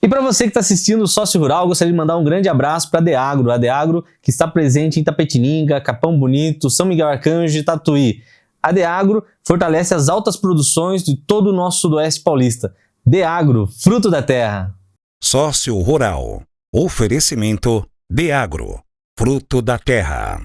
E para você que está assistindo o Sócio Rural, eu gostaria de mandar um grande abraço para a Deagro. A Deagro que está presente em Itapetininga, Capão Bonito, São Miguel Arcanjo e Tatuí. A Deagro fortalece as altas produções de todo o nosso sudoeste paulista. Deagro, fruto da terra. Sócio Rural. Oferecimento Deagro, fruto da terra.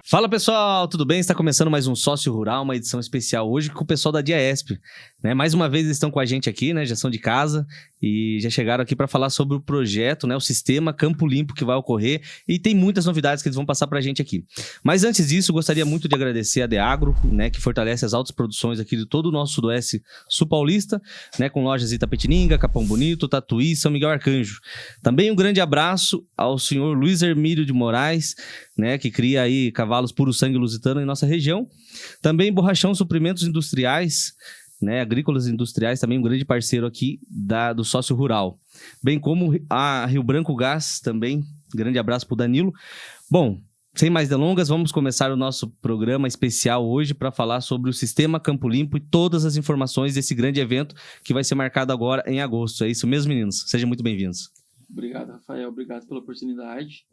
Fala pessoal, tudo bem? Está começando mais um Sócio Rural, uma edição especial hoje com o pessoal da DIAESP, né? Mais uma vez eles estão com a gente aqui, né? Já são de casa e já chegaram aqui para falar sobre o projeto, né? O sistema Campo Limpo que vai ocorrer e tem muitas novidades que eles vão passar para a gente aqui. Mas antes disso, gostaria muito de agradecer a Deagro, né? Que fortalece as altas produções aqui de todo o nosso sudoeste sul-paulista, né? Com lojas em Itapetininga, Capão Bonito, Tatuí, São Miguel Arcanjo. Também um grande abraço ao senhor Luiz Hermílio de Moraes, né, que cria aí cavalos puro sangue lusitano em nossa região. Também Borrachão Suprimentos Industriais, né, agrícolas e industriais, também um grande parceiro aqui do Sócio Rural. Bem como a Rio Branco Gás também, grande abraço para o Danilo. Bom, sem mais delongas, vamos começar o nosso programa especial hoje para falar sobre o Sistema Campo Limpo e todas as informações desse grande evento que vai ser marcado agora em agosto. É isso mesmo, meninos? Sejam muito bem-vindos. Obrigado, Rafael. Obrigado pela oportunidade.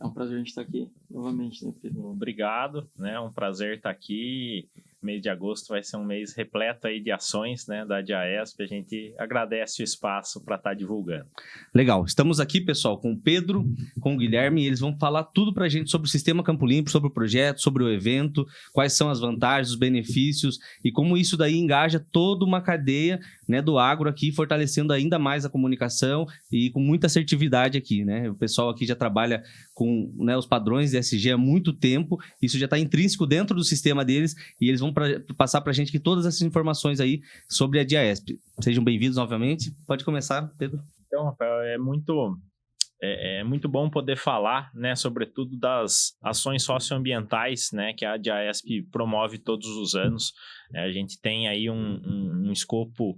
É um prazer a gente estar aqui novamente, né, Pedro? Obrigado, né? É um prazer estar aqui. Mês de agosto vai ser um mês repleto aí de ações, né, da DIAESP. A gente agradece o espaço para estar divulgando. Legal. Estamos aqui, pessoal, com o Pedro, com o Guilherme, e eles vão falar tudo para a gente sobre o Sistema Campo Limpo, sobre o projeto, sobre o evento, quais são as vantagens, os benefícios e como isso daí engaja toda uma cadeia, né, do agro aqui, fortalecendo ainda mais a comunicação e com muita assertividade aqui, né? O pessoal aqui já trabalha com, né, os padrões de ESG há muito tempo, isso já está intrínseco dentro do sistema deles e eles vão passar para a gente aqui todas essas informações aí sobre a DIAESP. Sejam bem-vindos novamente. Pode começar, Pedro. Então, Rafael, é muito bom poder falar, né, sobretudo das ações socioambientais, né, que a DIAESP promove todos os anos. A gente tem aí um escopo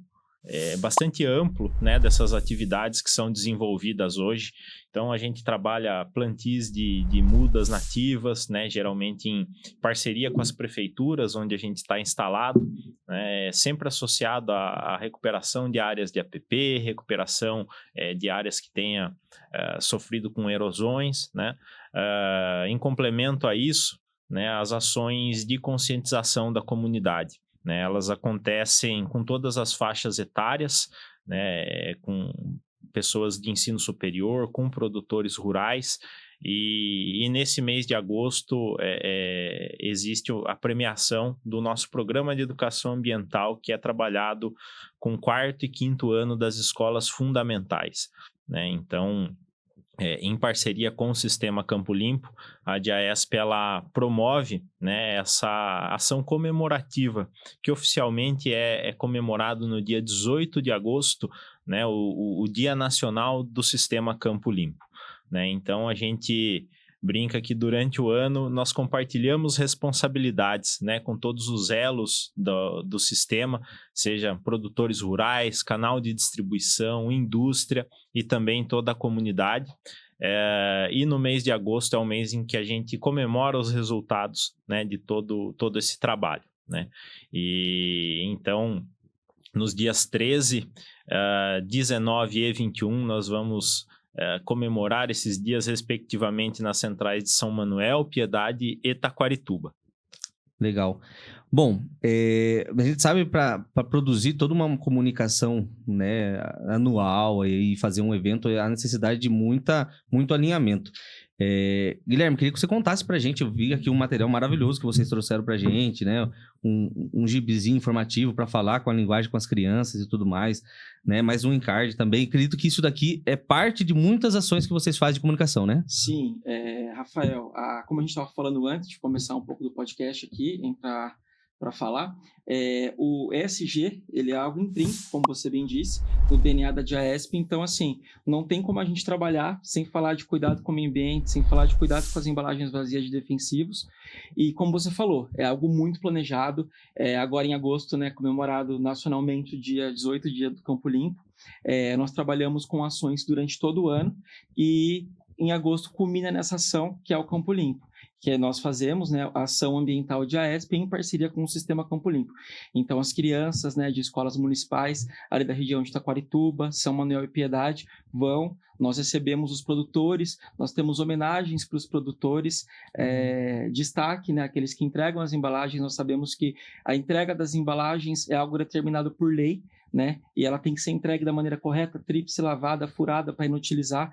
bastante amplo, né, dessas atividades que são desenvolvidas hoje. Então, a gente trabalha plantios de mudas nativas, né, geralmente em parceria com as prefeituras onde a gente está instalado, né, sempre associado à recuperação de áreas de APP, recuperação de áreas que tenha sofrido com erosões, né. Em complemento a isso, né, as ações de conscientização da comunidade. Né, elas acontecem com todas as faixas etárias, né, com pessoas de ensino superior, com produtores rurais, e nesse mês de agosto existe a premiação do nosso programa de educação ambiental, que é trabalhado com 4º e 5º ano das escolas fundamentais, né? Então, em parceria com o Sistema Campo Limpo, a DIAESP ela promove, né, essa ação comemorativa, que oficialmente é comemorado no dia 18 de agosto, né, o Dia Nacional do Sistema Campo Limpo. Né? Então, a gente brinca que durante o ano nós compartilhamos responsabilidades, né, com todos os elos do sistema, seja produtores rurais, canal de distribuição, indústria e também toda a comunidade. E no mês de agosto é o mês em que a gente comemora os resultados, né, de todo esse trabalho. Né? E então, nos dias 13, 19 e 21, nós vamos comemorar esses dias respectivamente nas centrais de São Manuel, Piedade e Taquarituba. Legal. Bom, a gente sabe para produzir toda uma comunicação, né, anual e fazer um evento, há necessidade de muito alinhamento. Guilherme, queria que você contasse pra gente, eu vi aqui um material maravilhoso que vocês trouxeram pra gente, né, um gibizinho informativo para falar com a linguagem com as crianças e tudo mais, né, mais um encarte também. Acredito que isso daqui é parte de muitas ações que vocês fazem de comunicação, né? Sim, Rafael, como a gente estava falando antes de começar um pouco do podcast aqui, entrar para falar. O ESG, ele é algo intrínseco, como você bem disse, no DNA da DIAESP. Então, assim, não tem como a gente trabalhar sem falar de cuidado com o meio ambiente, sem falar de cuidado com as embalagens vazias de defensivos. E, como você falou, é algo muito planejado. Agora, em agosto, né, comemorado nacionalmente o dia 18, dia do Campo Limpo. Nós trabalhamos com ações durante todo o ano e, em agosto, culmina nessa ação, que é o Campo Limpo, que nós fazemos, né, a ação ambiental de AESP em parceria com o Sistema Campo Limpo. Então, as crianças, né, de escolas municipais, ali da região de Taquarituba, São Manuel e Piedade, vão, nós recebemos os produtores, nós temos homenagens para os produtores, destaque, né, aqueles que entregam as embalagens. Nós sabemos que a entrega das embalagens é algo determinado por lei, né? E ela tem que ser entregue da maneira correta, tríplice, lavada, furada, para inutilizar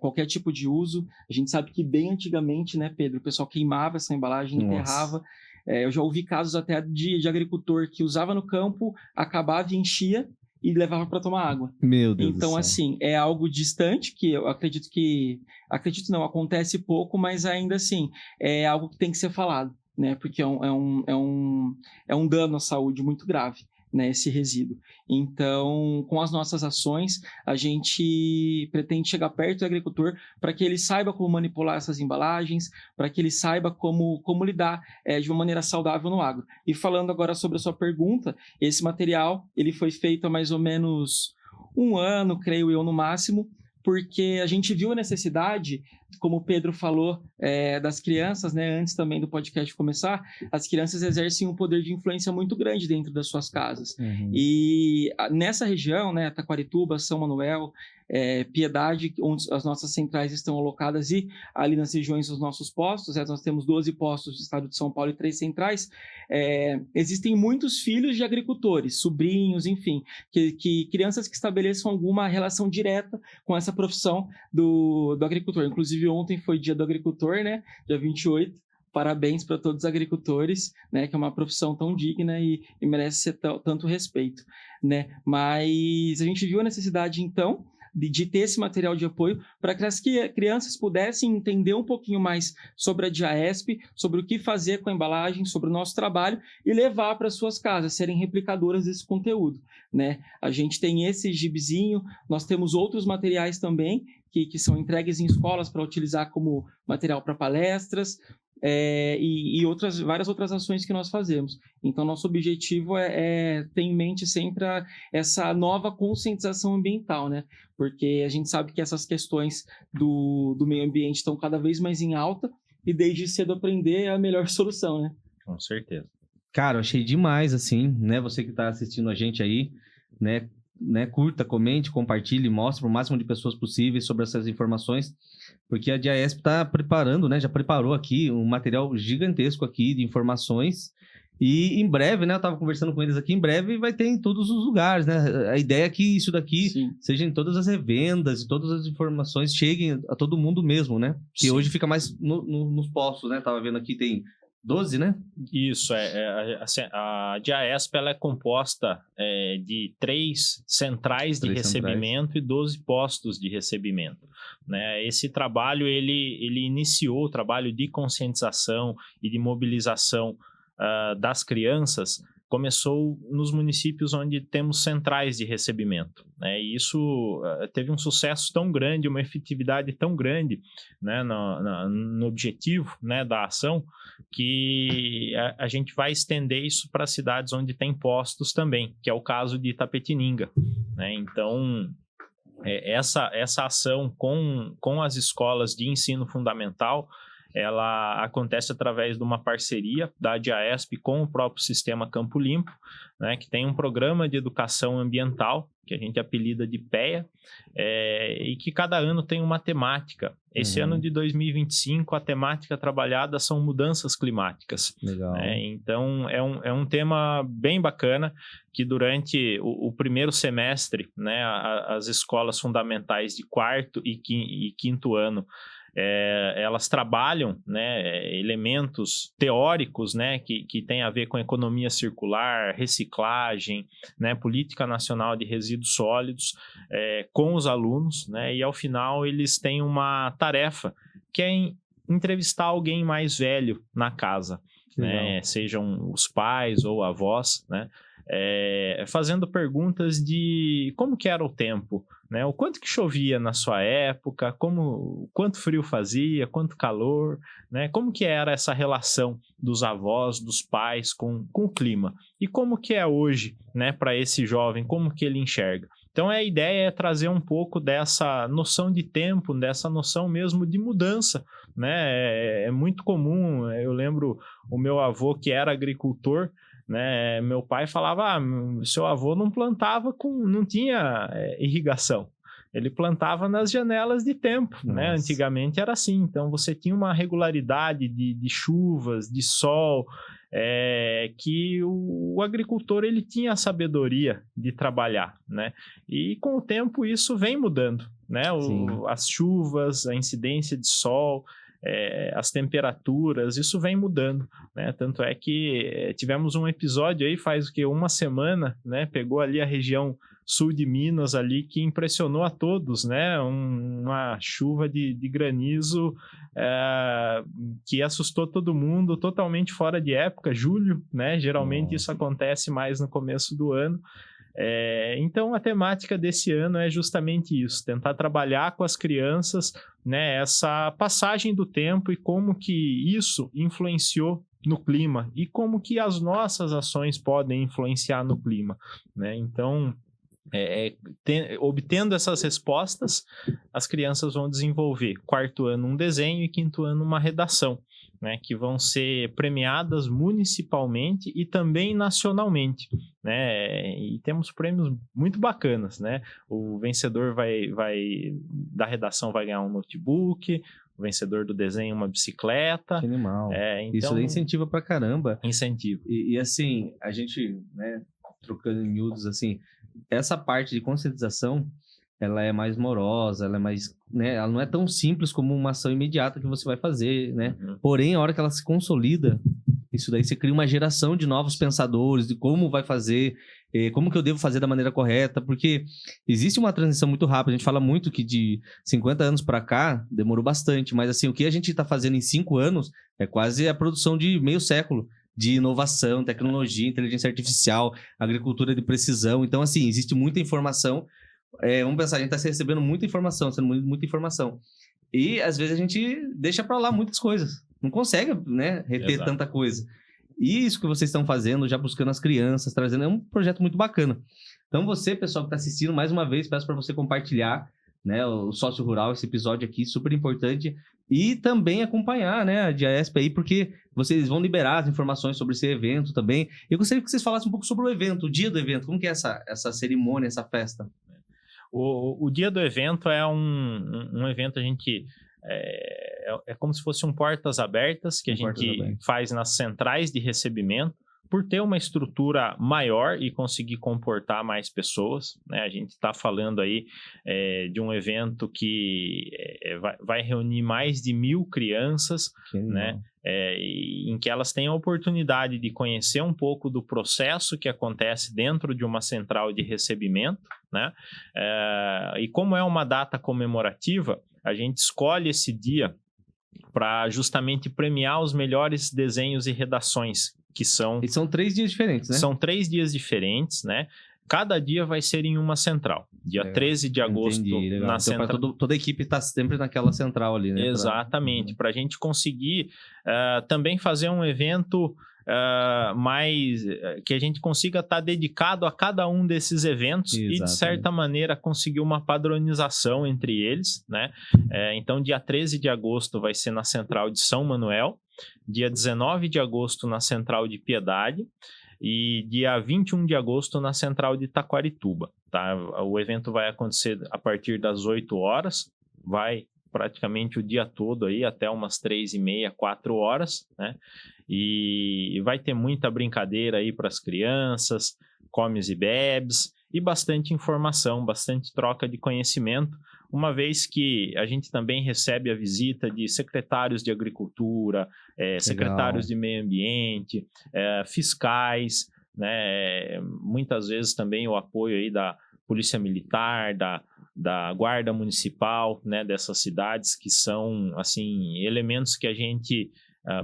qualquer tipo de uso. A gente sabe que bem antigamente, né, Pedro, o pessoal queimava essa embalagem, enterrava. Eu já ouvi casos até de agricultor que usava no campo, acabava e enchia e levava para tomar água. Meu Deus então, do céu. assim, é algo distante, que eu acredito não, acontece pouco, mas ainda assim, é algo que tem que ser falado, né? Porque é um dano à saúde muito grave, né, esse resíduo. Então, com as nossas ações, a gente pretende chegar perto do agricultor para que ele saiba como manipular essas embalagens, para que ele saiba como lidar de uma maneira saudável no agro. E falando agora sobre a sua pergunta, esse material ele foi feito há mais ou menos 1 ano, creio eu, no máximo, porque a gente viu a necessidade, como o Pedro falou, das crianças, né, antes também do podcast começar, as crianças exercem um poder de influência muito grande dentro das suas casas. Uhum. E nessa região, né, Taquarituba, São Manuel, Piedade, onde as nossas centrais estão alocadas, e ali nas regiões dos nossos postos, nós temos 12 postos do estado de São Paulo e 3 centrais, existem muitos filhos de agricultores, sobrinhos, enfim, que crianças que estabeleçam alguma relação direta com essa profissão do agricultor. Inclusive, ontem foi dia do agricultor, né? Dia 28. Parabéns para todos os agricultores, né? Que é uma profissão tão digna e merece ser tanto respeito, né? Mas a gente viu a necessidade, então, de ter esse material de apoio para que as crianças pudessem entender um pouquinho mais sobre a DIAESP, sobre o que fazer com a embalagem, sobre o nosso trabalho e levar para suas casas, serem replicadoras desse conteúdo, né? A gente tem esse gibizinho, nós temos outros materiais também que são entregues em escolas para utilizar como material para palestras, e várias outras ações que nós fazemos. Então, nosso objetivo é ter em mente sempre essa nova conscientização ambiental, né? Porque a gente sabe que essas questões do meio ambiente estão cada vez mais em alta e desde cedo aprender é a melhor solução, né? Com certeza. Cara, eu achei demais, assim, né? Você que tá assistindo a gente aí, né? Curta, comente, compartilhe, mostre para o máximo de pessoas possíveis sobre essas informações, porque a DIAESP está preparando, né? Já preparou aqui um material gigantesco aqui de informações e em breve, né? Eu estava conversando com eles aqui, em breve vai ter em todos os lugares, né? A ideia é que isso daqui seja em todas as revendas e todas as informações cheguem a todo mundo mesmo, né? Que hoje fica mais nos postos, né? Tava vendo aqui, tem 12, né? Isso, a DIAESP ela é composta de 3 centrais de recebimento e 12 postos de recebimento, né? Esse trabalho, ele iniciou o trabalho de conscientização e de mobilização das crianças, começou nos municípios onde temos centrais de recebimento, né? E isso teve um sucesso tão grande, uma efetividade tão grande, né, no objetivo, né, da ação, que a gente vai estender isso para cidades onde tem postos também, que é o caso de Itapetininga, né? Então, essa ação com as escolas de ensino fundamental, ela acontece através de uma parceria da DIAESP com o próprio Sistema Campo Limpo, né, que tem um programa de educação ambiental, que a gente apelida de PEA, e que cada ano tem uma temática. Esse ano de 2025, a temática trabalhada são mudanças climáticas. Legal. Então, é um tema bem bacana, que durante o primeiro semestre, né, as escolas fundamentais de 4º e 5º ano, elas trabalham, né, elementos teóricos, né, que tem a ver com economia circular, reciclagem, né, política nacional de resíduos sólidos, com os alunos, né, e ao final eles têm uma tarefa que é entrevistar alguém mais velho na casa. né? Sejam os pais ou avós, né? Fazendo perguntas de como que era o tempo, né? O quanto que chovia na sua época, quanto frio fazia, quanto calor, né? Como que era essa relação dos avós, dos pais com o clima e como que é hoje, né? Para esse jovem, como que ele enxerga. Então a ideia é trazer um pouco dessa noção de tempo, dessa noção mesmo de mudança, né? É muito comum, eu lembro o meu avô que era agricultor, né? Meu pai falava, seu avô não plantava não tinha irrigação, ele plantava nas janelas de tempo, né? Antigamente era assim, então você tinha uma regularidade de chuvas, de sol, que o agricultor ele tinha a sabedoria de trabalhar, né? E com o tempo isso vem mudando, né? As chuvas, a incidência de sol, as temperaturas, isso vem mudando, né? Tanto é que tivemos um episódio aí faz uma semana, né? Pegou ali a região sul de Minas ali que impressionou a todos, né? Uma chuva de granizo que assustou todo mundo, totalmente fora de época, julho, né? Geralmente isso acontece mais no começo do ano. Então a temática desse ano é justamente isso, tentar trabalhar com as crianças, né, essa passagem do tempo e como que isso influenciou no clima e como que as nossas ações podem influenciar no clima, né? Então obtendo essas respostas, as crianças vão desenvolver quarto ano um desenho e quinto ano uma redação, né, que vão ser premiadas municipalmente e também nacionalmente, né? E temos prêmios muito bacanas, né? O vencedor da redação vai ganhar um notebook, o vencedor do desenho uma bicicleta. Que animal. Então, isso daí incentiva pra caramba. Incentiva. E assim, a gente, né, trocando em miúdos, assim, essa parte de conscientização, ela é mais morosa, ela é mais, né, ela não é tão simples como uma ação imediata que você vai fazer, né? Porém, a hora que ela se consolida, isso daí você cria uma geração de novos pensadores, de como vai fazer, como que eu devo fazer da maneira correta, porque existe uma transição muito rápida. A gente fala muito que de 50 anos para cá demorou bastante, mas assim, o que a gente está fazendo em 5 anos é quase a produção de meio século de inovação, tecnologia, inteligência artificial, agricultura de precisão. Então, assim, existe muita informação. Vamos pensar, a gente está recebendo muita informação, sendo muita informação. E, às vezes, a gente deixa para lá muitas coisas. Não consegue, né, reter Exato. tanta coisa. E isso que vocês estão fazendo, já buscando as crianças, trazendo, é um projeto muito bacana. Então, você, pessoal que está assistindo, mais uma vez, peço para você compartilhar, né, o Sócio Rural, esse episódio aqui, super importante. E também acompanhar, né, a DIAESP aí, porque vocês vão liberar as informações sobre esse evento também. Eu gostaria que vocês falassem um pouco sobre o evento, o dia do evento. Como que é essa cerimônia, essa festa? O dia do evento é um evento, a gente como se fosse um portas abertas que a gente faz nas centrais de recebimento, por ter uma estrutura maior e conseguir comportar mais pessoas, né? A gente está falando aí de um evento que vai reunir mais de 1.000 crianças, né? Em que elas têm a oportunidade de conhecer um pouco do processo que acontece dentro de uma central de recebimento, né? E como é uma data comemorativa, a gente escolhe esse dia para justamente premiar os melhores desenhos e redações, que são... E são 3 dias diferentes, né? São 3 dias diferentes, né? Cada dia vai ser em uma central. Dia 13 de agosto na central. Então, toda a equipe está sempre naquela central ali, né? Exatamente. Para a gente conseguir também fazer um evento que a gente consiga estar dedicado a cada um desses eventos. Exatamente. E, de certa maneira, conseguir uma padronização entre eles, né? Então, dia 13 de agosto vai ser na central de São Manuel, dia 19 de agosto na central de Piedade e dia 21 de agosto na central de Taquarituba, tá? O evento vai acontecer a partir das 8 horas, vai praticamente o dia todo aí, até umas 3h30, 4 horas, né? E vai ter muita brincadeira aí para as crianças, comes e bebes, e bastante informação, bastante troca de conhecimento, uma vez que a gente também recebe a visita de secretários de agricultura, secretários de meio ambiente, fiscais, né? Muitas vezes também o apoio aí da Polícia Militar, da Guarda Municipal, né, dessas cidades, que são, assim, elementos que a gente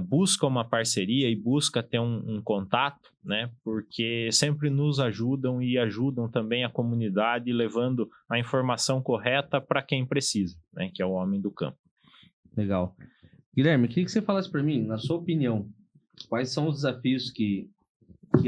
busca uma parceria e busca ter um contato, né? Porque sempre nos ajudam e ajudam também a comunidade, levando a informação correta para quem precisa, né? Que é o homem do campo. Legal. Guilherme, queria que você falasse para mim, na sua opinião, quais são os desafios que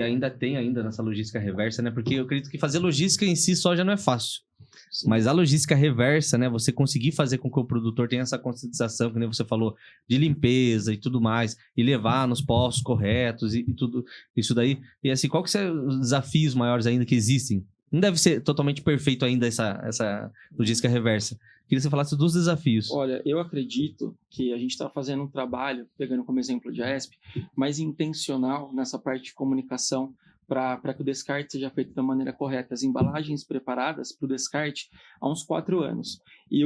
ainda tem nessa logística reversa, né? Porque eu acredito que fazer logística em si só já não é fácil. Sim. Mas a logística reversa, né? Você conseguir fazer com que o produtor tenha essa conscientização, que nem você falou, de limpeza e tudo mais, e levar nos postos corretos e tudo isso daí. E assim, qual que são os desafios maiores ainda que existem? Não deve ser totalmente perfeito ainda essa logística reversa. Queria que você falasse dos desafios. Olha, eu acredito que a gente está fazendo um trabalho, pegando como exemplo de AESP, mais intencional nessa parte de comunicação para que o descarte seja feito da maneira correta. As embalagens preparadas para o descarte há uns 4 anos. E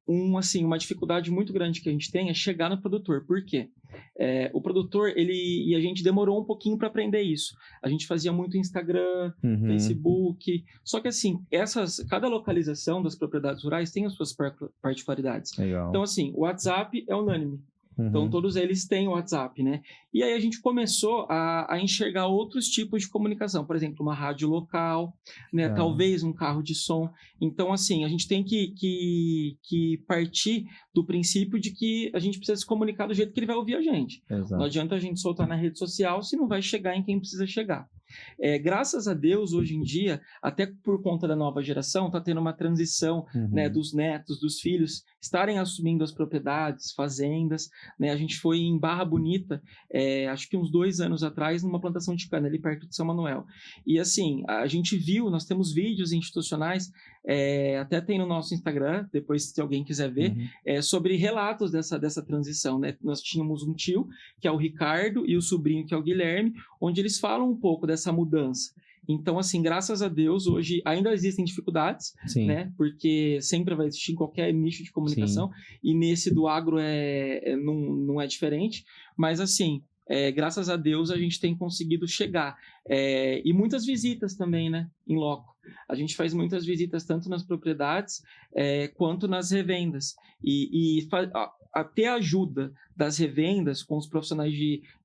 uma dificuldade muito grande que a gente tem é chegar no produtor. Por quê? O produtor, e a gente demorou um pouquinho para aprender isso. A gente fazia muito Instagram, Facebook. Só que assim, cada localização das propriedades rurais tem as suas particularidades. Legal. Então assim, o WhatsApp é unânime. Então, todos eles têm o WhatsApp, né? E aí a gente começou a enxergar outros tipos de comunicação. Por exemplo, uma rádio local, né? Talvez um carro de som. Então, assim, a gente tem que partir do princípio de que a gente precisa se comunicar do jeito que ele vai ouvir a gente. Exato. Não adianta a gente soltar na rede social se não vai chegar em quem precisa chegar. Graças a Deus, hoje em dia, até por conta da nova geração, está tendo uma transição, né, dos netos, dos filhos, estarem assumindo as propriedades, fazendas, né? A gente foi em Barra Bonita, acho que uns 2 anos atrás, numa plantação de cana, ali perto de São Manuel. E assim, a gente viu, nós temos vídeos institucionais, até tem no nosso Instagram, depois se alguém quiser ver, sobre relatos dessa transição, né? Nós tínhamos um tio, que é o Ricardo, e o sobrinho, que é o Guilherme, onde eles falam um pouco dessa mudança. Então, assim, graças a Deus, hoje ainda existem dificuldades, né? Porque sempre vai existir em qualquer nicho de comunicação. Sim. E nesse do agro não é diferente. Mas, assim, graças a Deus, a gente tem conseguido chegar. E muitas visitas também, né? Em loco. A gente faz muitas visitas tanto nas propriedades quanto nas revendas. E ter a ajuda das revendas com os profissionais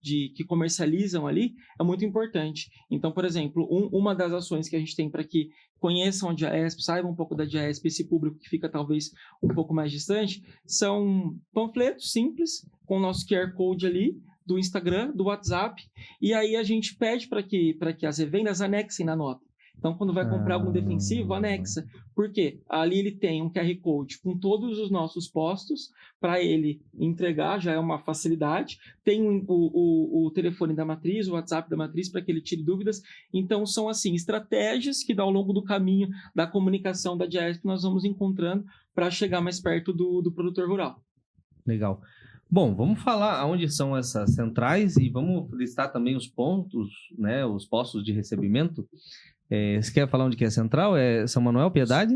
que comercializam ali é muito importante. Então, por exemplo, uma das ações que a gente tem para que conheçam a DIAESP, saibam um pouco da DIAESP, esse público que fica talvez um pouco mais distante, são panfletos simples com o nosso QR Code ali, do Instagram, do WhatsApp, e aí a gente pede para que as revendas anexem na nota. Então, quando vai comprar algum defensivo, anexa. Por quê? Ali ele tem um QR Code com todos os nossos postos para ele entregar, já é uma facilidade. Tem o telefone da matriz, o WhatsApp da matriz para que ele tire dúvidas. Então, são assim, estratégias que ao longo do caminho da comunicação da DIAESP nós vamos encontrando para chegar mais perto do produtor rural. Legal. Bom, vamos falar onde são essas centrais e vamos listar também os pontos, né, os postos de recebimento. Você quer falar onde que é a central? É São Manuel, Piedade?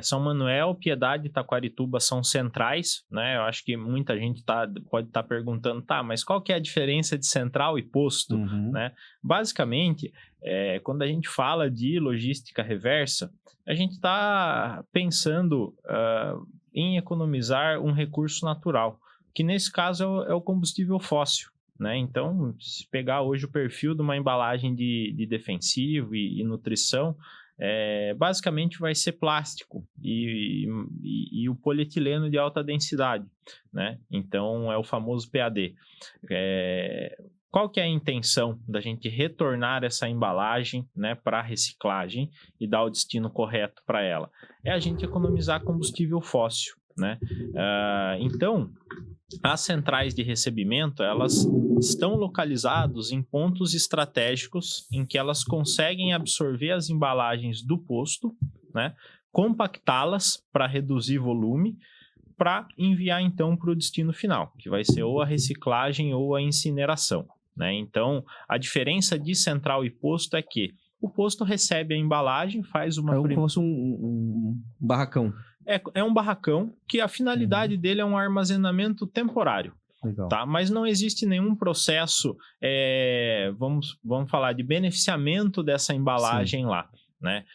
São Manuel, Piedade e Taquarituba são centrais, né? Eu acho que muita gente pode estar perguntando, mas qual que é a diferença de central e posto, né? Basicamente, quando a gente fala de logística reversa, a gente está pensando em economizar um recurso natural, que nesse caso é o combustível fóssil. Né? Então, se pegar hoje o perfil de uma embalagem de defensivo e nutrição, basicamente vai ser plástico e o polietileno de alta densidade, né? Então, é o famoso PAD. Qual que é a intenção da gente retornar essa embalagem, né, para reciclagem e dar o destino correto para ela? É a gente economizar combustível fóssil, né? Então, as centrais de recebimento, elas estão localizadas em pontos estratégicos em que elas conseguem absorver as embalagens do posto, né, compactá-las para reduzir volume, para enviar então para o destino final, que vai ser ou a reciclagem ou a incineração, né? Então, a diferença de central e posto é que o posto recebe a embalagem, faz uma... como se fosse um barracão. É um barracão que a finalidade dele é um armazenamento temporário. Legal. Tá? Mas não existe nenhum processo, vamos falar, de beneficiamento dessa embalagem lá. Né?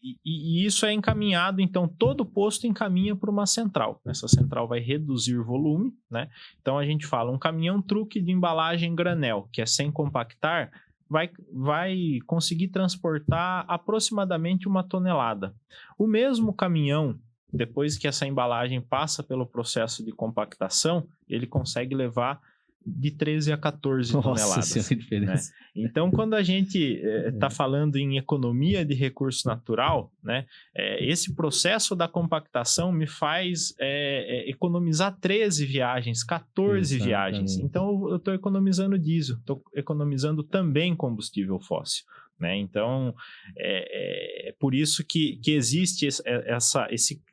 E isso é encaminhado, então todo posto encaminha para uma central. Essa central vai reduzir o volume, né? Então a gente fala um caminhão truque de embalagem granel, que é sem compactar, vai conseguir transportar aproximadamente 1 tonelada. O mesmo caminhão, depois que essa embalagem passa pelo processo de compactação, ele consegue levar de 13 a 14 toneladas. Nossa, que diferença. Né? Então, quando a gente está falando em economia de recurso natural, né, esse processo da compactação me faz economizar 13 viagens, 14 Exatamente. viagens. Então, eu estou economizando diesel, estou economizando também combustível fóssil. Né? Então, é por isso que existe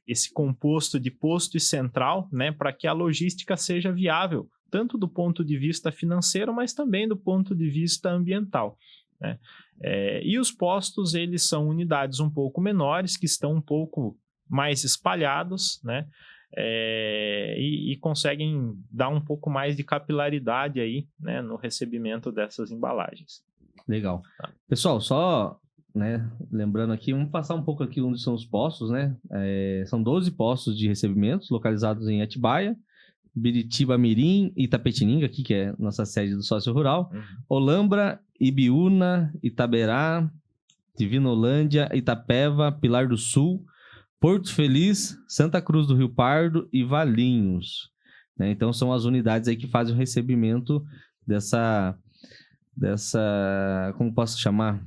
esse composto de posto e central, né, para que a logística seja viável, tanto do ponto de vista financeiro, mas também do ponto de vista ambiental. Né? E os postos, eles são unidades um pouco menores, que estão um pouco mais espalhados, né? E conseguem dar um pouco mais de capilaridade aí, né, no recebimento dessas embalagens. Legal. Pessoal, só, né, lembrando aqui, vamos passar um pouco aqui onde são os postos, né? São 12 postos de recebimentos localizados em Atibaia, Biritiba Mirim e Itapetininga, aqui que é nossa sede do Sócio Rural, Olambra, Ibiúna, Itaberá, Divinolândia, Itapeva, Pilar do Sul, Porto Feliz, Santa Cruz do Rio Pardo e Valinhos. Né? Então são as unidades aí que fazem o recebimento dessa como posso chamar?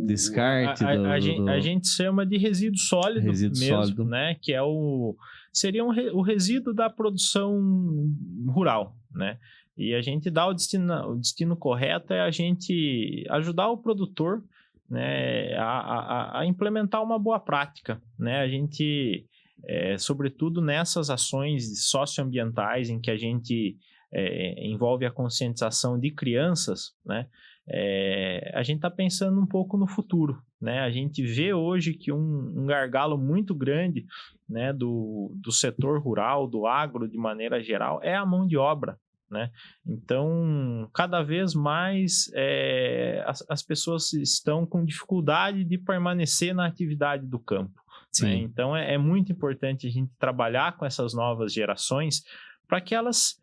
Descarte. A gente chama de resíduo sólido mesmo, né? Que seria o resíduo da produção rural, né? E a gente dá o destino correto é a gente ajudar o produtor, né, a implementar uma boa prática, né? A gente, sobretudo nessas ações socioambientais em que a gente envolve a conscientização de crianças, né? A gente está pensando um pouco no futuro, né? A gente vê hoje que um gargalo muito grande, né, do setor rural, do agro de maneira geral, é a mão de obra, né? Então, cada vez mais as pessoas estão com dificuldade de permanecer na atividade do campo. Né? Então, é muito importante a gente trabalhar com essas novas gerações para que elas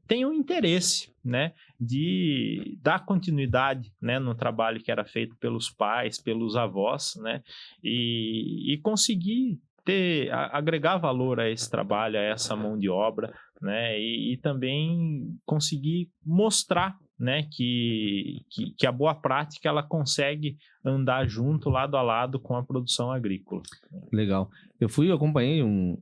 tenham interesse, né, de dar continuidade, né, no trabalho que era feito pelos pais, pelos avós, né, e conseguir agregar valor a esse trabalho, a essa mão de obra, né, e também conseguir mostrar, né, que a boa prática ela consegue andar junto, lado a lado com a produção agrícola. Legal. Eu acompanhei um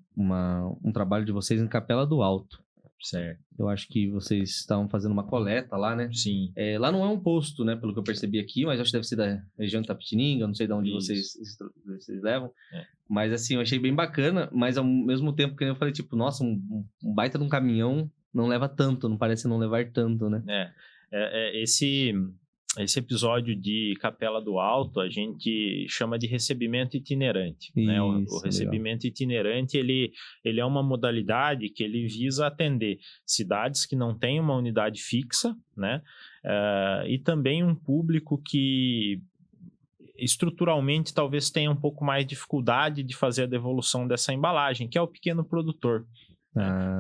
trabalho de vocês em Capela do Alto. Certo. Eu acho que vocês estavam fazendo uma coleta lá, né? Sim. Lá não é um posto, né? Pelo que eu percebi aqui, mas acho que deve ser da região de Itapetininga, não sei de onde vocês levam. Mas assim, eu achei bem bacana, mas ao mesmo tempo que eu falei, tipo, nossa, um baita de um caminhão não leva tanto, não parece não levar tanto, né? Esse episódio de Capela do Alto a gente chama de recebimento itinerante. Isso, né? O recebimento itinerante ele é uma modalidade que ele visa atender cidades que não têm uma unidade fixa, né? E também um público que estruturalmente talvez tenha um pouco mais dificuldade de fazer a devolução dessa embalagem, que é o pequeno produtor.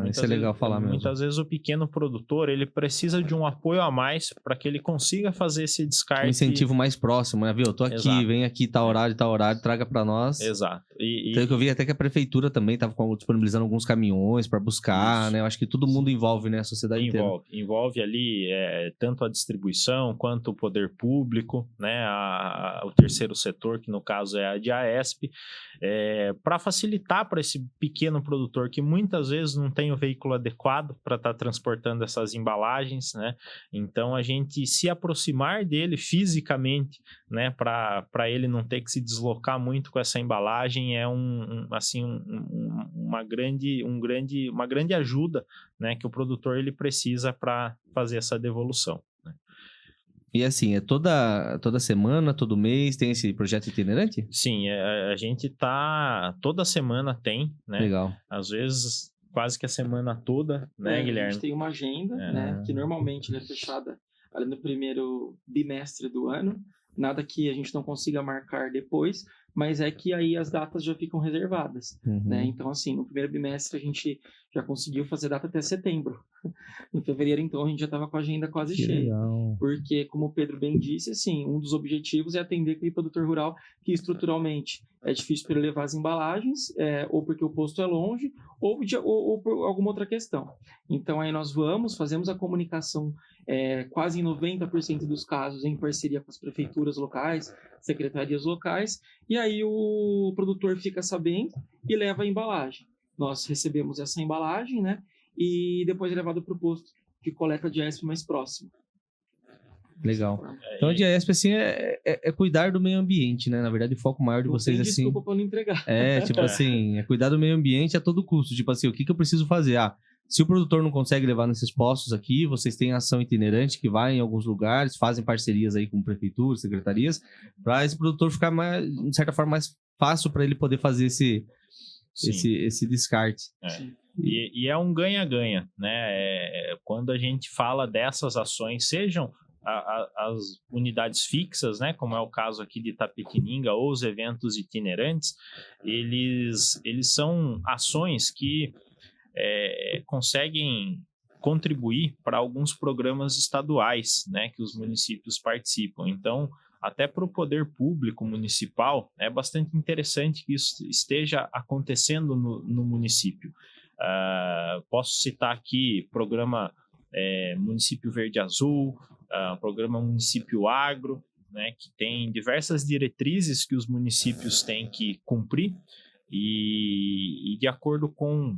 Isso é legal falar mesmo. Muitas vezes o pequeno produtor ele precisa de um apoio a mais para que ele consiga fazer esse descarte. Um incentivo mais próximo, né? Viu? Eu tô aqui, Exato. Vem aqui, tal horário, traga para nós. Exato. Então, que eu vi até que a prefeitura também estava disponibilizando alguns caminhões para buscar, Isso. né? Eu acho que todo mundo envolve, né? A sociedade inteira. Envolve ali tanto a distribuição quanto o poder público, né? O terceiro setor, que no caso é a DIAESP, para facilitar para esse pequeno produtor que muitas vezes não tem o veículo adequado para estar transportando essas embalagens, né? Então a gente se aproximar dele fisicamente, né? Para ele não ter que se deslocar muito com essa embalagem é uma grande ajuda, né? Que o produtor ele precisa para fazer essa devolução. Né? E assim, toda semana, todo mês tem esse projeto itinerante? Sim, a gente toda semana tem, né? Legal. Às vezes quase que a semana toda, né, Guilherme? A gente tem uma agenda, né, que normalmente é fechada ali no primeiro bimestre do ano, nada que a gente não consiga marcar depois, mas é que aí as datas já ficam reservadas, né? Então, assim, no primeiro bimestre a gente já conseguiu fazer data até setembro. Em fevereiro, então, a gente já estava com a agenda quase cheia. Legal. Porque, como o Pedro bem disse, assim, um dos objetivos é atender aquele produtor rural que estruturalmente é difícil para ele levar as embalagens, ou porque o posto é longe, ou por alguma outra questão. Então, aí nós fazemos a comunicação quase em 90% dos casos em parceria com as prefeituras locais, secretarias locais, e aí o produtor fica sabendo e leva a embalagem. Nós recebemos essa embalagem, né? E depois é levado para o posto de coleta de AESP mais próximo. Legal. Então a DIAESP, assim, é cuidar do meio ambiente, né? Na verdade, o foco maior de vocês, assim... desculpa para não entregar. Tipo assim, é cuidar do meio ambiente a todo custo. Tipo assim, o que eu preciso fazer? Se o produtor não consegue levar nesses postos aqui, vocês têm ação itinerante que vai em alguns lugares, fazem parcerias aí com prefeituras, secretarias, para esse produtor ficar, de certa forma, mais fácil para ele poder fazer esse descarte. E é um ganha-ganha, né? Quando a gente fala dessas ações, sejam as unidades fixas, né, como é o caso aqui de Itapetininga, ou os eventos itinerantes, eles são ações que conseguem contribuir para alguns programas estaduais, né, que os municípios participam. Então, até para o poder público municipal, é bastante interessante que isso esteja acontecendo no município. Posso citar aqui programa Município Verde Azul, programa Município Agro, né, que tem diversas diretrizes que os municípios têm que cumprir e de acordo com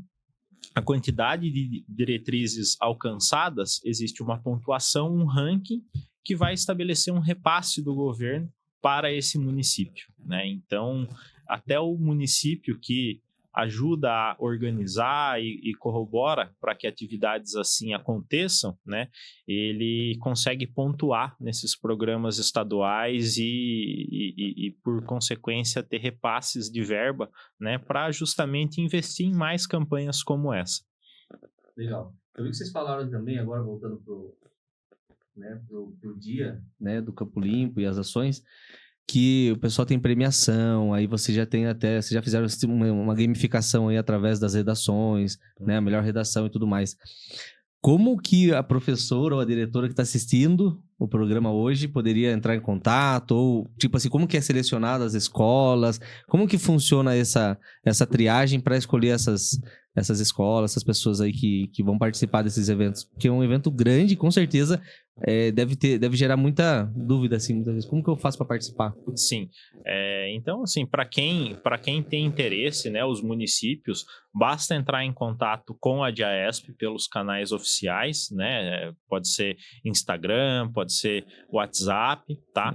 a quantidade de diretrizes alcançadas, existe uma pontuação, um ranking, que vai estabelecer um repasse do governo para esse município, né? Então, até o município que ajuda a organizar e corrobora para que atividades assim aconteçam, né? Ele consegue pontuar nesses programas estaduais e por consequência, ter repasses de verba, né? Para justamente investir em mais campanhas como essa. Legal. Eu vi que vocês falaram também, agora voltando pro dia, né, do Campo Limpo e as ações, que o pessoal tem premiação, aí vocês já fizeram uma gamificação aí através das redações, né, a melhor redação e tudo mais. Como que a professora ou a diretora que está assistindo o programa hoje poderia entrar em contato? Ou, tipo assim, como que é selecionada as escolas? Como que funciona essa triagem para escolher essas escolas, essas pessoas aí que vão participar desses eventos? Porque é um evento grande, com certeza deve gerar muita dúvida, assim, muitas vezes. Como que eu faço para participar? Sim. Então, assim, para quem tem interesse, né, os municípios, basta entrar em contato com a DIAESP pelos canais oficiais, né? Pode ser Instagram, pode ser WhatsApp, tá?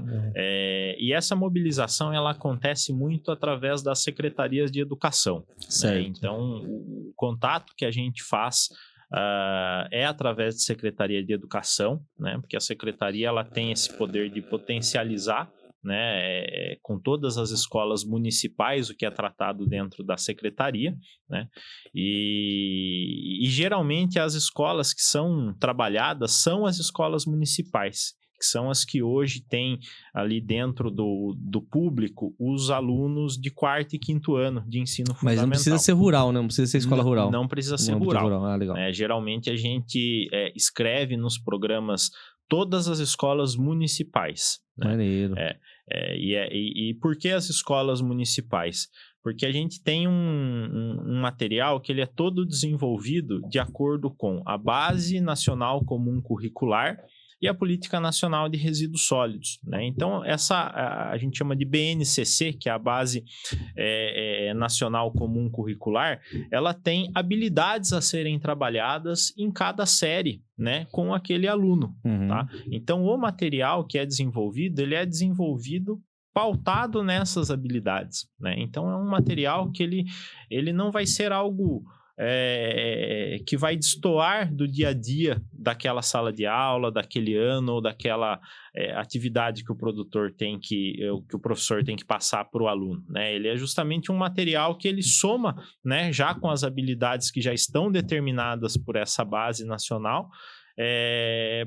E essa mobilização, ela acontece muito através das secretarias de educação. Certo. Né? Então, o contato que a gente faz é através de Secretaria de Educação, né? Porque a Secretaria ela tem esse poder de potencializar, né? Com todas as escolas municipais, o que é tratado dentro da Secretaria, né? E geralmente as escolas que são trabalhadas são as escolas municipais, que são as que hoje têm ali dentro do público os alunos de 4º e 5º ano de ensino fundamental. Mas não precisa ser rural, né? Não precisa ser escola rural. Não precisa ser rural. Legal. Geralmente a gente escreve nos programas todas as escolas municipais. Né? Maneiro. E por que as escolas municipais? Porque a gente tem um material que ele é todo desenvolvido de acordo com a Base Nacional Comum Curricular e a Política Nacional de Resíduos Sólidos, né? Então, a gente chama de BNCC, que é a Base Nacional Comum Curricular, ela tem habilidades a serem trabalhadas em cada série, né, com aquele aluno, tá? Então, o material que é desenvolvido, ele é desenvolvido pautado nessas habilidades, né? Então, é um material que ele não vai ser algo que vai destoar do dia a dia daquela sala de aula, daquele ano ou daquela atividade que o professor tem que passar para o aluno, né? Ele é justamente um material que ele soma, né, já com as habilidades que já estão determinadas por essa base nacional,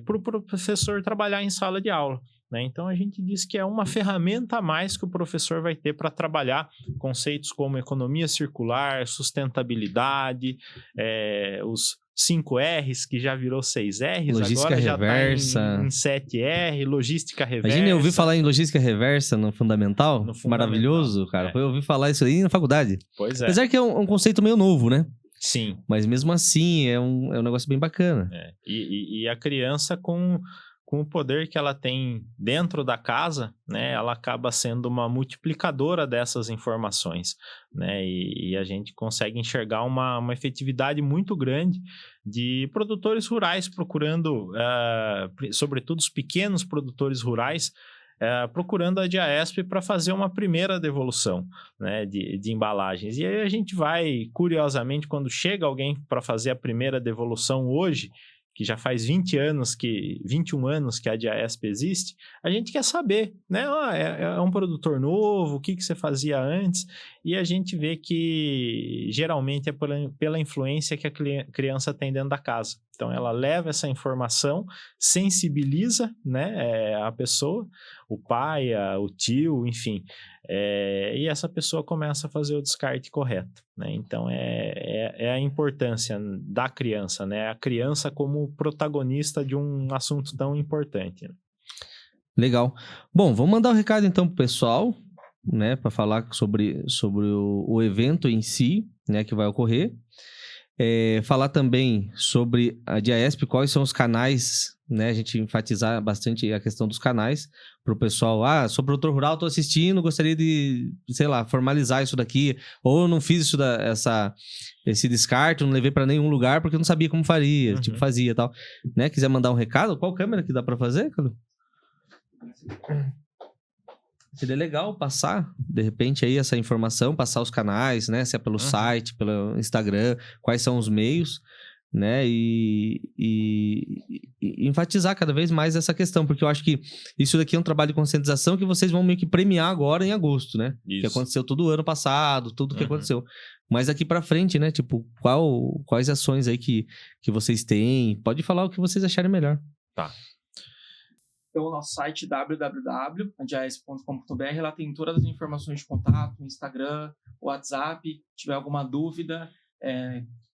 para o professor trabalhar em sala de aula. né? Então a gente diz que é uma ferramenta a mais que o professor vai ter para trabalhar conceitos como economia circular, sustentabilidade, os 5 R's, que já virou 6 R's, Logística agora reversa. Já está em 7R, logística reversa. Imagina, eu ouvi falar em logística reversa no Fundamental. Maravilhoso, cara. Eu ouvi falar isso aí na faculdade. Pois é. Apesar que é um conceito meio novo, né? Sim. Mas mesmo assim, é um negócio bem bacana. E a criança, com o poder que ela tem dentro da casa, né, ela acaba sendo uma multiplicadora dessas informações, né, e a gente consegue enxergar uma efetividade muito grande de produtores rurais procurando, sobretudo os pequenos produtores rurais, procurando a DIAESP para fazer uma primeira devolução, né, de embalagens. E aí a gente vai, curiosamente, quando chega alguém para fazer a primeira devolução hoje, que já faz 21 anos que a DIAESP existe, a gente quer saber, né? É um produtor novo, o que você fazia antes? E a gente vê que geralmente é pela influência que a criança tem dentro da casa. Então, ela leva essa informação, sensibiliza, né, a pessoa, o pai, o tio, enfim, e essa pessoa começa a fazer o descarte correto, né? Então, é a importância da criança, né? A criança como protagonista de um assunto tão importante. Né? Legal. Bom, vamos mandar um recado então pro pessoal, né, para falar sobre o evento em si, né, que vai ocorrer. Falar também sobre a DIAESP, quais são os canais, né? A gente enfatizar bastante a questão dos canais para o pessoal. Sou produtor rural, estou assistindo, gostaria de, sei lá, formalizar isso daqui. Ou eu não fiz esse descarte, não levei para nenhum lugar porque eu não sabia como faria, tipo, fazia e tal. Né? Quiser mandar um recado, qual câmera que dá para fazer, Cadu? Seria legal passar, de repente, aí essa informação, passar os canais, né? Se é pelo site, pelo Instagram, quais são os meios, né? E enfatizar cada vez mais essa questão, porque eu acho que isso daqui é um trabalho de conscientização que vocês vão meio que premiar agora em agosto, né? Isso. Que aconteceu todo o ano passado, tudo que aconteceu. Mas daqui pra frente, né? Tipo, quais ações aí que vocês têm? Pode falar o que vocês acharem melhor. Tá. Então, o nosso site www.adiaesp.com.br, lá tem todas as informações de contato, Instagram, WhatsApp, se tiver alguma dúvida,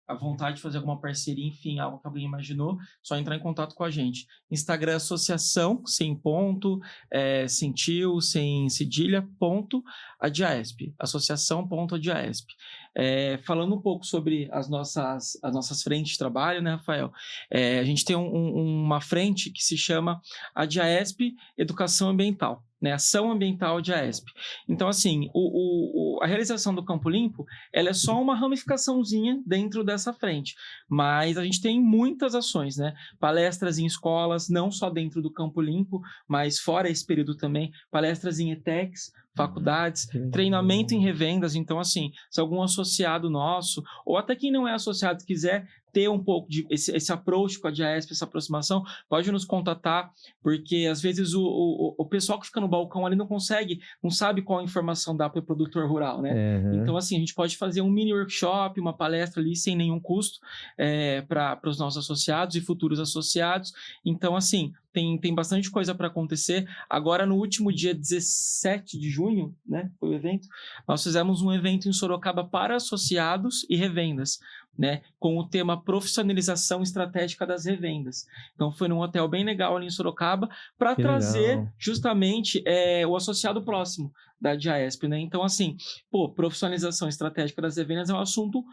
a vontade de fazer alguma parceria, enfim, algo que alguém imaginou, só entrar em contato com a gente. Instagram, associação, sem ponto, sem tio, sem cedilha, ponto, Adiaesp, associação.adiaesp. Falando um pouco sobre as nossas frentes de trabalho, né, Rafael? A gente tem uma frente que se chama Adiaesp Educação Ambiental, né? Ação Ambiental Adiaesp. Então, assim, a realização do Campo Limpo, ela é só uma ramificaçãozinha dentro dessa frente, mas a gente tem muitas ações, né? Palestras em escolas, não só dentro do Campo Limpo, mas fora esse período também, palestras em ETECs, faculdades, treinamento em revendas. Então, assim, se algum associado nosso, ou até quem não é associado, quiser ter um pouco de esse approach com a DIAESP, essa aproximação, pode nos contatar, porque às vezes o pessoal que fica no balcão ali não sabe qual informação dá para o produtor rural, né? Então, assim, a gente pode fazer um mini workshop, uma palestra ali sem nenhum custo para os nossos associados e futuros associados. Então, assim, tem bastante coisa para acontecer. Agora, no último dia 17 de junho, né, foi o evento, nós fizemos um evento em Sorocaba para associados e revendas, né, com o tema profissionalização estratégica das revendas. Então, foi num hotel bem legal ali em Sorocaba para trazer justamente o associado próximo da DIAESP, né? Então, assim, profissionalização estratégica das revendas é um assunto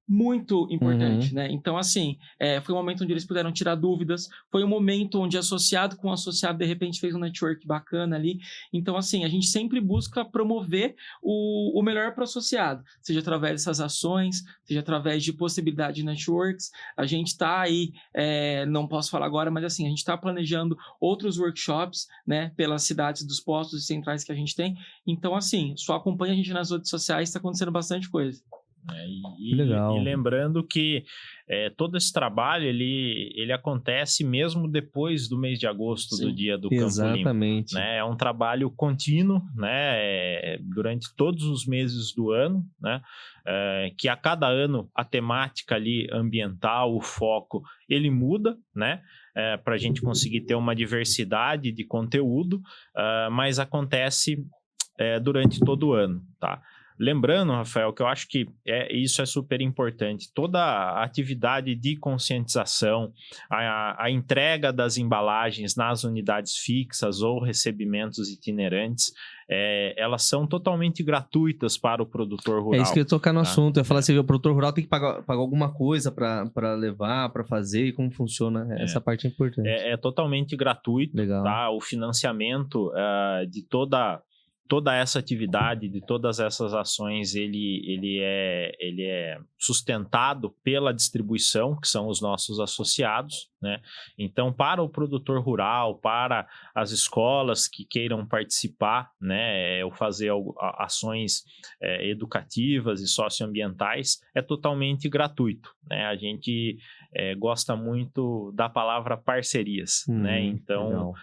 muito importante, né? Então, assim, foi um momento onde eles puderam tirar dúvidas, foi um momento onde associado com associado, de repente, fez um network bacana ali. Então, assim, a gente sempre busca promover o melhor para o associado, seja através dessas ações, seja através de possibilidade de networks. A gente está aí, não posso falar agora, mas assim, a gente está planejando outros workshops, né, pelas cidades dos postos e centrais que a gente tem. Então, assim, só acompanha a gente nas redes sociais, está acontecendo bastante coisa. Legal. E lembrando que todo esse trabalho ele acontece mesmo depois do mês de agosto, do dia do Campo Limpo, né? É um trabalho contínuo, né? Durante todos os meses do ano, né? Que a cada ano a temática ali ambiental, o foco, ele muda, né? para a gente conseguir ter uma diversidade de conteúdo, mas acontece durante todo o ano, tá? Lembrando, Rafael, que eu acho que isso é super importante. Toda a atividade de conscientização, a entrega das embalagens nas unidades fixas ou recebimentos itinerantes, elas são totalmente gratuitas para o produtor rural. É isso que eu ia tocar no assunto. Eu ia falar assim, o produtor rural tem que pagar alguma coisa para levar, para fazer, e como funciona. Essa parte é importante. É totalmente gratuito. Legal. Tá? O financiamento de toda essa atividade, de todas essas ações, ele é sustentado pela distribuição, que são os nossos associados, né? Então, para o produtor rural, para as escolas que queiram participar, né, ou fazer ações educativas e socioambientais, é totalmente gratuito, né? A gente gosta muito da palavra parcerias, né? Então,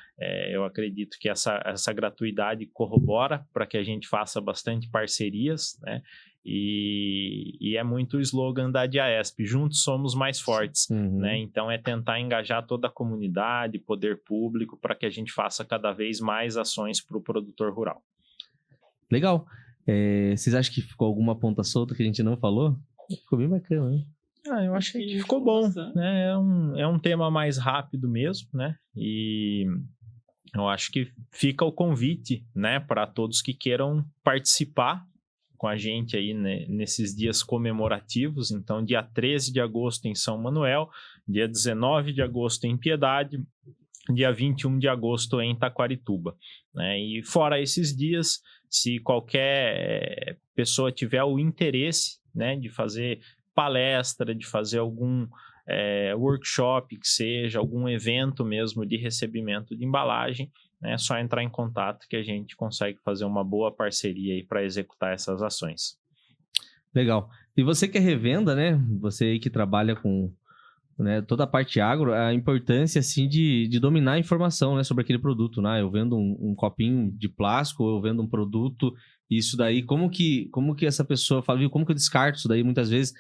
eu acredito que essa gratuidade corrobora para que a gente faça bastante parcerias, né? E é muito o slogan da DIAESP, juntos somos mais fortes, né? Então é tentar engajar toda a comunidade, poder público, para que a gente faça cada vez mais ações para o produtor rural. Legal. Vocês acham que ficou alguma ponta solta que a gente não falou? Ficou bem bacana, né? Eu acho que ficou bom, né? É um tema mais rápido mesmo, né? E eu acho que fica o convite, né, para todos que queiram participar com a gente aí, né, nesses dias comemorativos. Então, dia 13 de agosto em São Manuel, dia 19 de agosto em Piedade, dia 21 de agosto em Taquarituba, né? E fora esses dias, se qualquer pessoa tiver o interesse, né, de fazer palestra, de fazer algum workshop, que seja algum evento mesmo de recebimento de embalagem, é só entrar em contato que a gente consegue fazer uma boa parceria aí para executar essas ações. Legal. E você que é revenda, né? Você aí que trabalha com, né, toda a parte agro, a importância assim de dominar a informação, né, sobre aquele produto, né? Eu vendo um copinho de plástico, eu vendo um produto, isso daí, como que essa pessoa fala, viu, como que eu descarto isso daí muitas vezes?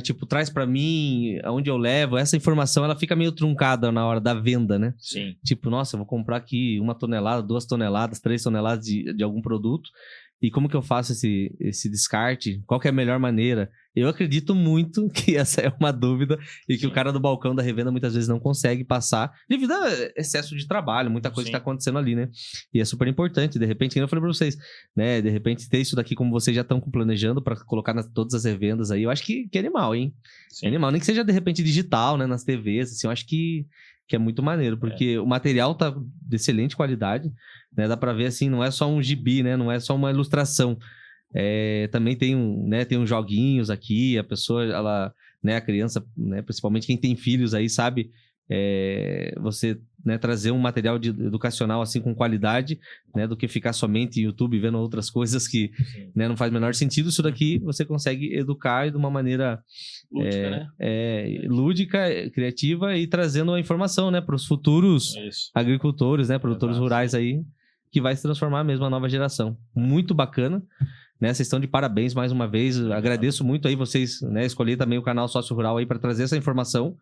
Tipo, traz para mim, aonde eu levo, essa informação ela fica meio truncada na hora da venda, né? Sim. Tipo, nossa, eu vou comprar aqui 1 tonelada, 2 toneladas, 3 toneladas de algum produto, e como que eu faço esse descarte? Qual que é a melhor maneira? Eu acredito muito que essa é uma dúvida e que o cara do balcão da revenda muitas vezes não consegue passar devido a excesso de trabalho, muita coisa que está acontecendo ali, né? E é super importante, de repente, eu falei para vocês, né? De repente ter isso daqui como vocês já estão planejando para colocar todas as revendas aí, eu acho que é animal, hein? Sim. É animal, nem que seja de repente digital, né? Nas TVs, assim, eu acho que é muito maneiro, porque o material tá de excelente qualidade, né? Dá para ver assim, não é só um gibi, né? Não é só uma ilustração. Também tem uns joguinhos aqui, a pessoa, ela, né, a criança, né, principalmente quem tem filhos aí, sabe, você, né, trazer um material educacional assim com qualidade, né, do que ficar somente no YouTube vendo outras coisas que, né, não faz o menor sentido. Isso daqui você consegue educar de uma maneira lúdica, lúdica, criativa, e trazendo a informação, né, para os futuros agricultores, né, produtores rurais aí, que vai se transformar mesmo a nova geração. Muito bacana. Né, vocês estão de parabéns mais uma vez. Agradeço muito aí vocês, né, escolher também o canal Sócio Rural aí para trazer essa informação.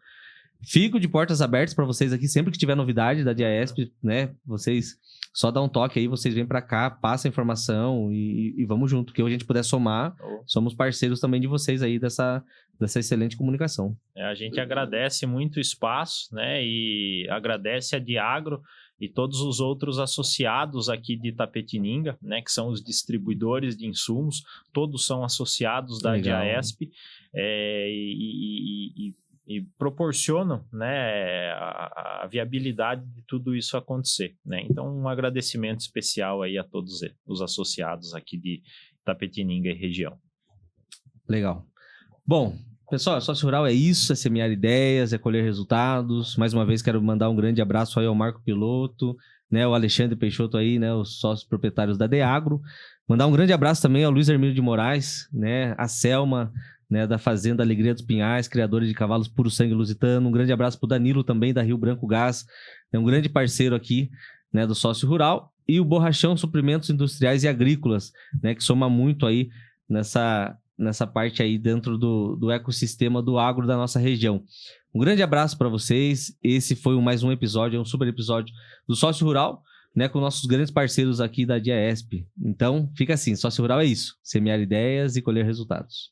Fico de portas abertas para vocês aqui sempre que tiver novidade da DIAESP, né? Vocês só dá um toque aí, vocês vêm para cá, passam a informação e vamos junto. Que hoje a gente puder somar, somos parceiros também de vocês aí dessa excelente comunicação. A gente agradece muito o espaço, né? E agradece a Diagro e todos os outros associados aqui de Itapetininga, né, que são os distribuidores de insumos, todos são associados da DIAESP, e proporcionam, né, a viabilidade de tudo isso acontecer, né? Então, um agradecimento especial aí a todos os associados aqui de Itapetininga e região. Legal. Bom, pessoal, Sócio Rural é isso, é semear ideias, é colher resultados. Mais uma vez quero mandar um grande abraço aí ao Marco Piloto, né, o Alexandre Peixoto aí, né, os sócios proprietários da Deagro. Mandar um grande abraço também ao Luiz Hermílio de Moraes, né, a Selma, né, da Fazenda Alegria dos Pinhais, criadores de cavalos puro sangue lusitano. Um grande abraço para o Danilo também, da Rio Branco Gás, é um grande parceiro aqui, né, do Sócio Rural. E o Borrachão Suprimentos Industriais e Agrícolas, né, que soma muito aí nessa nessa parte aí dentro do ecossistema do agro da nossa região. Um grande abraço para vocês. Esse foi mais um episódio, um super episódio do Sócio Rural, né, com nossos grandes parceiros aqui da DIAESP. Então, fica assim, Sócio Rural é isso, semear ideias e colher resultados.